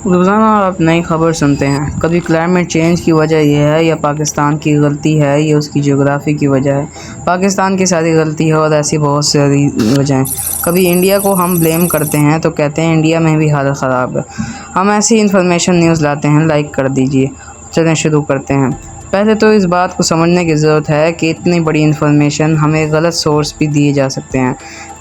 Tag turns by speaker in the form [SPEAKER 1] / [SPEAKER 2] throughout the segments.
[SPEAKER 1] روزانہ آپ نئی خبر سنتے ہیں، کبھی کلائمیٹ چینج کی وجہ یہ ہے یا پاکستان کی غلطی ہے یا اس کی جغرافی کی وجہ ہے، پاکستان کی ساری غلطی ہے اور ایسی بہت ساری وجہیں۔ کبھی انڈیا کو ہم بلیم کرتے ہیں تو کہتے ہیں انڈیا میں بھی حالت خراب ہے۔ ہم ایسی انفارمیشن نیوز لاتے ہیں، لائک کر دیجئے۔ چلیں شروع کرتے ہیں۔ پہلے تو اس بات کو سمجھنے کی ضرورت ہے کہ اتنی بڑی انفارمیشن ہمیں غلط سورس بھی دیے جا سکتے ہیں،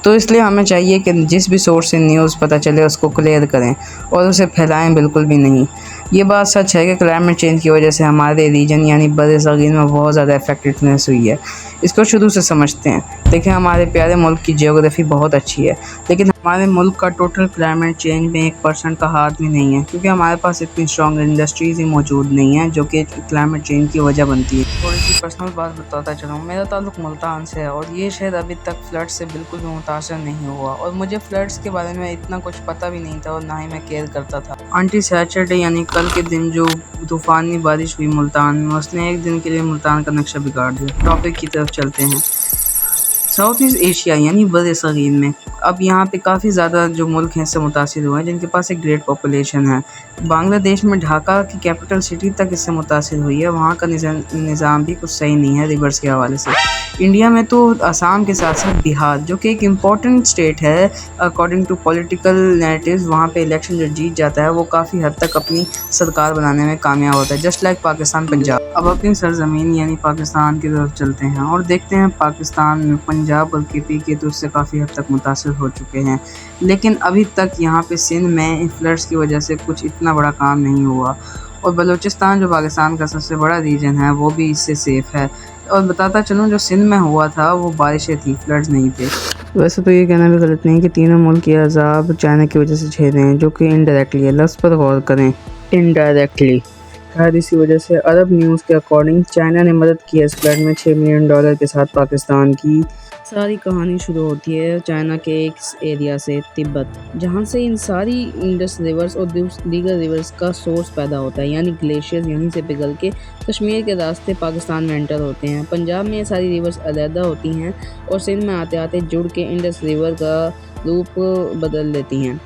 [SPEAKER 1] تو اس لیے ہمیں چاہیے کہ جس بھی سورس سے نیوز پتہ چلے اس کو کلیئر کریں اور اسے پھیلائیں بالکل بھی نہیں۔ یہ بات سچ ہے کہ کلائمیٹ چینج کی وجہ سے ہمارے ریجن یعنی بر صغیر میں بہت زیادہ افیکٹڈنیس ہوئی ہے۔ اس کو شروع سے سمجھتے ہیں۔ دیکھیں، ہمارے پیارے ملک کی جیوگرافی بہت اچھی ہے، لیکن ہمارے ملک کا ٹوٹل کلائمیٹ چینج میں 1% کا ہاتھ بھی نہیں ہے، کیونکہ ہمارے پاس اتنی اسٹرانگ انڈسٹریز ہی موجود نہیں ہیں جو کہ کلائمیٹ چینج کی وجہ بنتی ہے۔ تھوڑی سی پرسنل بات بتاتا چلوں، میرا تعلق ملتان سے ہے اور یہ شہر ابھی تک فلڈ سے بالکل بھی متاثر نہیں ہوا، اور مجھے فلڈس کے بارے میں اتنا کچھ پتہ بھی نہیں تھا اور نہ ہی میں کیئر کرتا تھا۔ آنٹی سیچرڈے یعنی کل کے دن جو طوفانی بارش ہوئی ملتان میں، اس نے ایک دن کے لیے ملتان کا نقشہ بگاڑ دیا۔ ٹاپک کی طرف چلتے ہیں۔ ساؤتھ ایسٹ ایشیا یعنی بر صغیر میں اب یہاں پہ کافی زیادہ جو ملک ہیں اس سے متاثر ہوئے ہیں، جن کے پاس ایک گریٹ پاپولیشن ہے۔ بنگلہ دیش میں ڈھاکہ کی کیپٹل سٹی تک اس سے متاثر ہوئی ہے۔ وہاں کا نظام بھی کچھ صحیح نہیں ہے ریورس کے حوالے سے۔ انڈیا میں تو آسام کے ساتھ ساتھ بہار، جو کہ ایک امپورٹنٹ اسٹیٹ ہے اکارڈنگ ٹو پولیٹیکل نیریٹیوز، وہاں پہ الیکشن جو جیت جاتا ہے وہ کافی حد تک اپنی سرکار بنانے میں کامیاب ہوتا ہے، جسٹ لائک پاکستان پنجاب۔ اب اپنی سرزمین یعنی پاکستان کی طرف چلتے ہیں اور دیکھتے ہیں پاکستان میں پنجاب اور کے پی کے تو اس سے کافی حد تک متاثر ہو چکے ہیں، لیکن ابھی تک یہاں پہ سندھ میں فلڈس کی وجہ سے کچھ اتنا بڑا کام نہیں ہوا، اور بلوچستان جو پاکستان کا سب سے بڑا ریجن ہے وہ بھی اس سے سیف ہے۔ اور بتاتا چلوں جو سندھ میں ہوا تھا وہ بارشیں تھیں، فلڈز نہیں تھے۔ ویسے تو یہ کہنا بھی غلط نہیں کہ تینوں ملک یہ عذاب چائنا کی وجہ سے جھیل رہے ہیں، جو کہ انڈائریکٹلی ہے۔ لفظ پر غور کریں، انڈائریکٹلی۔ خیر، اسی وجہ سے عرب نیوز کے اکارڈنگ چائنا نے مدد کی ہے اس فلڈ میں $6 ملین کے ساتھ۔ پاکستان کی ساری کہانی شروع ہوتی ہے چائنا کے ایک ایریا سے، تبت، جہاں سے ان ساری انڈس ریورز اور دیگر ریورز کا سورس پیدا ہوتا ہے، یعنی گلیشیئرز یہیں سے پگھل کے کشمیر کے راستے پاکستان میں انٹر ہوتے ہیں۔ پنجاب میں یہ ساری ریورز علیحدہ ہوتی ہیں اور سندھ میں آتے آتے جڑ کے انڈس ریور کا روپ بدل لیتی ہیں۔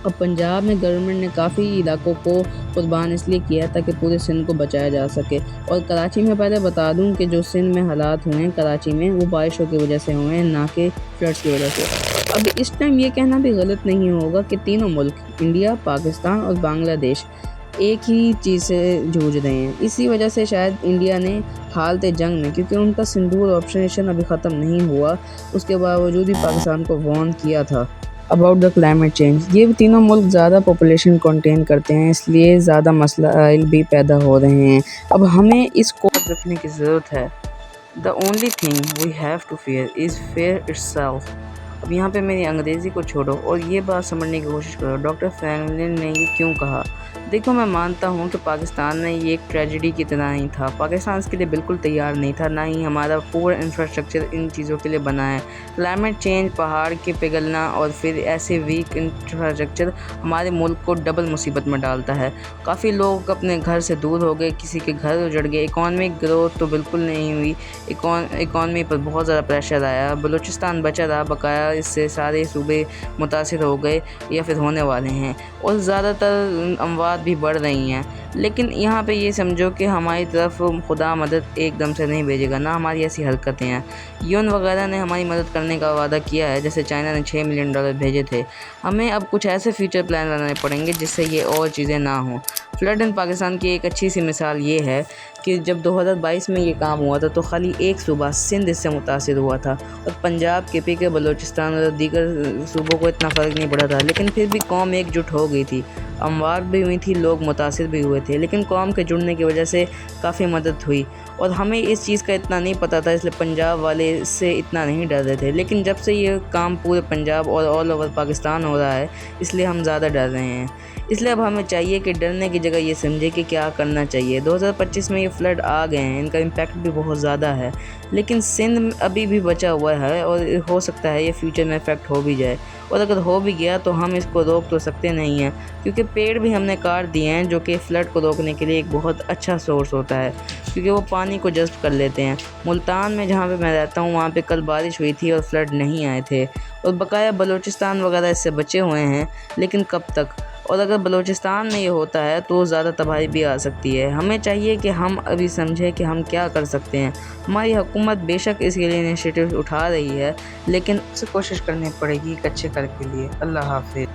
[SPEAKER 1] اب پنجاب میں گورنمنٹ نے کافی علاقوں کو قربان اس لیے کیا تاکہ پورے سندھ کو بچایا جا سکے۔ اور کراچی میں پہلے بتا دوں کہ جو سندھ میں حالات ہوئے ہیں کراچی میں، وہ بارشوں کی وجہ سے ہوئے ہیں، نہ کہ فلڈس کی وجہ سے۔ اب اس ٹائم یہ کہنا بھی غلط نہیں ہوگا کہ تینوں ملک انڈیا، پاکستان اور بنگلہ دیش ایک ہی چیز سے جوجھ رہے ہیں۔ اسی وجہ سے شاید انڈیا نے حالت جنگ میں، کیونکہ ان کا سندور آپریشن ابھی ختم نہیں ہوا، اس کے باوجود بھی پاکستان کو وارن کیا تھا اباؤٹ دا کلائمیٹ چینج۔ یہ تینوں ملک زیادہ پاپولیشن کنٹین کرتے ہیں، اس لیے زیادہ مسائل بھی پیدا ہو رہے ہیں۔ اب ہمیں اس کو یاد رکھنے کی ضرورت ہے، the only thing we have to fear is fear itself۔ اب یہاں پہ میری انگریزی کو چھوڑو اور یہ بات سمجھنے کی کوشش کرو، ڈاکٹر فرینکلن نے یہ کیوں کہا۔ دیکھو، میں مانتا ہوں کہ پاکستان میں یہ ایک ٹریجڈی کی طرح ہی تھا۔ پاکستان اس کے لیے بالکل تیار نہیں تھا، نہ ہی ہمارا پورا انفراسٹرکچر ان چیزوں کے لیے بنا ہے۔ کلائمیٹ چینج، پہاڑ کے پگھلنا اور پھر ایسے ویک انفراسٹرکچر ہمارے ملک کو ڈبل مصیبت میں ڈالتا ہے۔ کافی لوگ اپنے گھر سے دور ہو گئے، کسی کے گھر اجڑ گئے، اکانومک گروتھ تو بالکل نہیں ہوئی، اکانومی پر بہت زیادہ پریشر آیا۔ بلوچستان بچا رہا، بقایا اس سے سارے صوبے متاثر ہو گئے یا پھر ہونے والے ہیں، اور زیادہ تر اموات بھی بڑھ رہی ہیں۔ لیکن یہاں پہ یہ سمجھو کہ ہماری طرف خدا مدد ایک دم سے نہیں بھیجے گا، نہ ہماری ایسی حرکتیں ہیں۔ یون وغیرہ نے ہماری مدد کرنے کا وعدہ کیا ہے، جیسے چائنا نے $6 ملین بھیجے تھے۔ ہمیں اب کچھ ایسے فیوچر پلان بنانے پڑیں گے جس سے یہ اور چیزیں نہ ہوں۔ فلڈ ان پاکستان کی ایک اچھی سی مثال یہ ہے کہ جب 2022 میں یہ کام ہوا تھا تو خالی ایک صوبہ سندھ اس سے متاثر ہوا تھا، اور پنجاب، کے پی کے، بلوچستان اور دیگر صوبوں کو اتنا فرق نہیں پڑا تھا، لیکن پھر بھی قوم ایک جٹ ہو گئی تھی، اموات بھی ہوئی تھی، لوگ متاثر بھی ہوئے تھے، لیکن قوم کے جڑنے کی وجہ سے کافی مدد ہوئی۔ اور ہمیں اس چیز کا اتنا نہیں پتہ تھا، اس لیے پنجاب والے اس سے اتنا نہیں ڈر رہے تھے، لیکن جب سے یہ کام پورے پنجاب اور آل اوور پاکستان ہو رہا ہے، اس لیے ہم زیادہ ڈر رہے ہیں۔ اس لیے اب ہمیں چاہیے کہ ڈرنے کی جگہ یہ سمجھے کہ کیا کرنا چاہیے۔ 2025 میں یہ فلڈ آ گئے ہیں، ان کا امپیکٹ بھی بہت زیادہ ہے، لیکن سندھ ابھی بھی بچا ہوا ہے اور ہو سکتا ہے یہ فیوچر میں افیکٹ ہو بھی جائے، اور اگر ہو بھی گیا تو ہم اس کو روک تو سکتے نہیں ہیں، کیونکہ پیڑ بھی ہم نے کاٹ دیے ہیں، جو کہ فلڈ کو روکنے کے لیے ایک بہت اچھا سورس ہوتا ہے، کیونکہ وہ پانی کو جذب کر لیتے ہیں۔ ملتان میں جہاں پہ میں رہتا ہوں وہاں پہ کل بارش ہوئی تھی اور فلڈ نہیں آئے تھے، اور بقایا بلوچستان وغیرہ اس سے بچے ہوئے ہیں، لیکن کب تک؟ اور اگر بلوچستان میں یہ ہوتا ہے تو زیادہ تباہی بھی آ سکتی ہے۔ ہمیں چاہیے کہ ہم ابھی سمجھیں کہ ہم کیا کر سکتے ہیں۔ ہماری حکومت بے شک اس کے لیے انیشیٹو اٹھا رہی ہے، لیکن اسے کوشش کرنی پڑے گی ایک اچھے کل کے لیے۔ اللہ حافظ۔